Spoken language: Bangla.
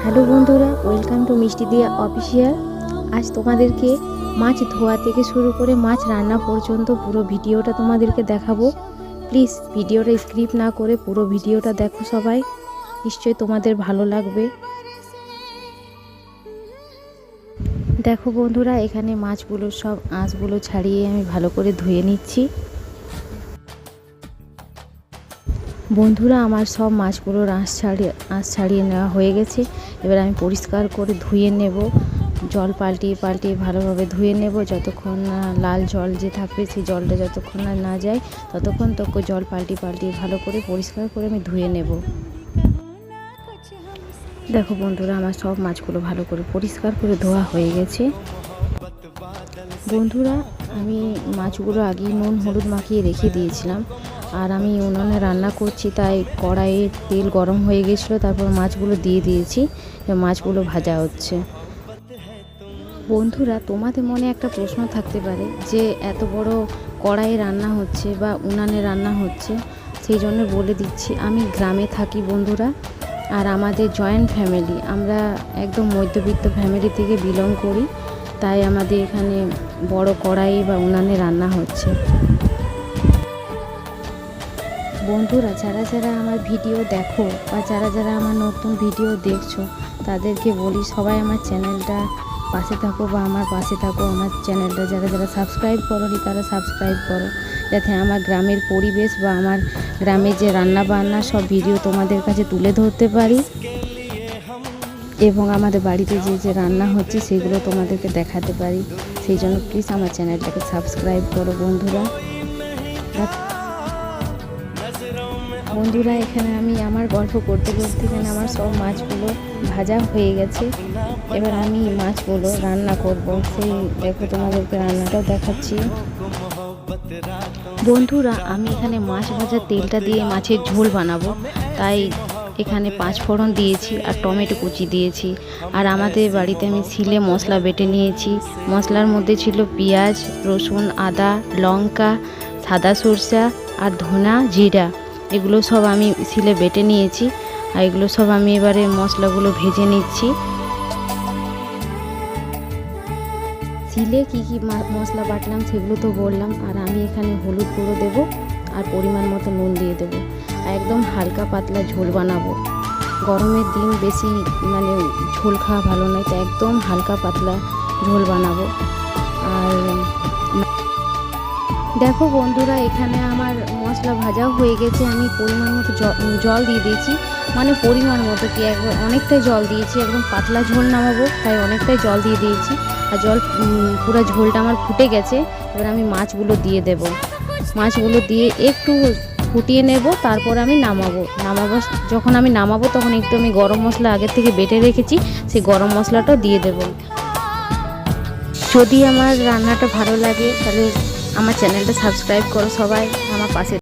হ্যালো বন্ধুরা, ওয়েলকাম টু মিষ্টি দিয়া অফিসিয়াল। আজ তোমাদেরকে মাছ ধোয়া থেকে শুরু করে মাছ রান্না পর্যন্ত পুরো ভিডিওটা তোমাদেরকে দেখাবো। প্লিজ ভিডিওটা স্কিপ না করে পুরো ভিডিওটা দেখো সবাই, নিশ্চয়ই তোমাদের ভালো লাগবে। দেখো বন্ধুরা, এখানে মাছগুলো সব আঁশগুলো ছাড়িয়ে আমি ভালো করে ধুয়ে নিচ্ছি। বন্ধুরা, আমার সব মাছগুলোর আঁশ ছাড়িয়ে নেওয়া হয়ে গেছে। এবার আমি পরিষ্কার করে ধুয়ে নেব, জল পাল্টিয়ে ভালোভাবে ধুয়ে নেব। যতক্ষণ না লাল জল যে থাকবে সেই জলটা যতক্ষণ না যায় ততক্ষণ জল পাল্টিয়ে ভালো করে পরিষ্কার করে আমি ধুয়ে নেব। দেখো বন্ধুরা, আমার সব মাছগুলো ভালো করে পরিষ্কার করে ধোয়া হয়ে গেছে। বন্ধুরা, আমি মাছগুলো আগেই নুন হলুদ মাখিয়ে রেখে দিয়েছিলাম। আর আমি উনুনে রান্না করছি, তাই কড়াইয়ে তেল গরম হয়ে গেছিলো। তারপর মাছগুলো দিয়ে দিয়েছি, মাছগুলো ভাজা হচ্ছে। বন্ধুরা, তোমাদের মনে একটা প্রশ্ন থাকতে পারে যে এত বড় কড়াইয়ে রান্না হচ্ছে বা উনানে রান্না হচ্ছে। সেই জন্য বলে দিচ্ছি, আমি গ্রামে থাকি বন্ধুরা। আর আমাদের জয়েন্ট ফ্যামিলি, আমরা একদম মধ্যবিত্ত ফ্যামিলি থেকে বিলং করি। তাই আমাদের এখানে বড় কড়াই বা উনানে রান্না হচ্ছে। বন্ধুরা, যারা যারা আমার ভিডিও দেখো বা যারা যারা আমার নতুন ভিডিও দেখছো, তাদেরকে বলি সবাই আমার চ্যানেলটা পাশে থাকো বা আমার পাশে থাকো। আমার চ্যানেলটা যারা যারা সাবস্ক্রাইব করোনি তারা সাবস্ক্রাইব করো, যাতে আমার গ্রামের পরিবেশ বা আমার গ্রামের যে রান্না বান্না সব ভিডিও তোমাদের কাছে তুলে ধরতে পারি, এবং আমাদের বাড়িতে যে যে রান্না হচ্ছে সেগুলো তোমাদেরকে দেখাতে পারি। সেই জন্য প্লিজ আমার চ্যানেলটাকে সাবস্ক্রাইব করো বন্ধুরা। বন্ধুরা, এখানে আমি আমার গল্প করতে এখানে আমার সব মাছগুলো ভাজা হয়ে গেছে। এবার আমি মাছগুলো রান্না করব, সেই দেখো তোমাদেরকে রান্নাটাও দেখাচ্ছি। বন্ধুরা, আমি এখানে মাছ ভাজার তেলটা দিয়ে মাছের ঝোল বানাবো, তাই এখানে 5 ফোড়ন দিয়েছি আর টমেটো কুচি দিয়েছি। আর আমাদের বাড়িতে আমি শিলে মশলা বেটে নিয়েছি। মশলার মধ্যে ছিল পেঁয়াজ, রসুন, আদা, লঙ্কা, সাদা সরষা আর ধনা, জিরা। এগুলো সব আমি শিলে বেটে নিয়েছি। আর এগুলো সব আমি এবারে মশলাগুলো ভেজে নিচ্ছি। শিলে কী কী মশলা বাটলাম সেগুলো তো বললাম। আর আমি এখানে হলুদ গুঁড়ো দেবো আর পরিমাণ মতো নুন দিয়ে দেবো। আর একদম হালকা পাতলা ঝোল বানাবো। গরমের দিন বেশি ঝোল খাওয়া ভালো নয়, তাই একদম হালকা পাতলা ঝোল বানাবো। আর দেখো বন্ধুরা, এখানে আমার মশলা ভাজাও হয়ে গেছে। আমি পরিমাণ মতো জল দিয়ে দিয়েছি, পরিমাণ মতো কি একবার অনেকটাই জল দিয়েছি। একদম পাতলা ঝোল নামাবো, তাই অনেকটাই জল দিয়ে দিয়েছি। আর পুরো ঝোলটা আমার ফুটে গেছে। এবার আমি মাছগুলো দিয়ে দেব। মাছগুলো দিয়ে একটু ফুটিয়ে নেব, তারপর আমি নামাবো। যখন আমি নামাবো তখন একটু আমি গরম মশলা আগের থেকে বেটে রেখেছি, সেই গরম মশলাটাও দিয়ে দেব। যদি আমার রান্নাটা ভালো লাগে তাহলে আমার চ্যানেলটা সাবস্ক্রাইব করো সবাই, আমার পাশে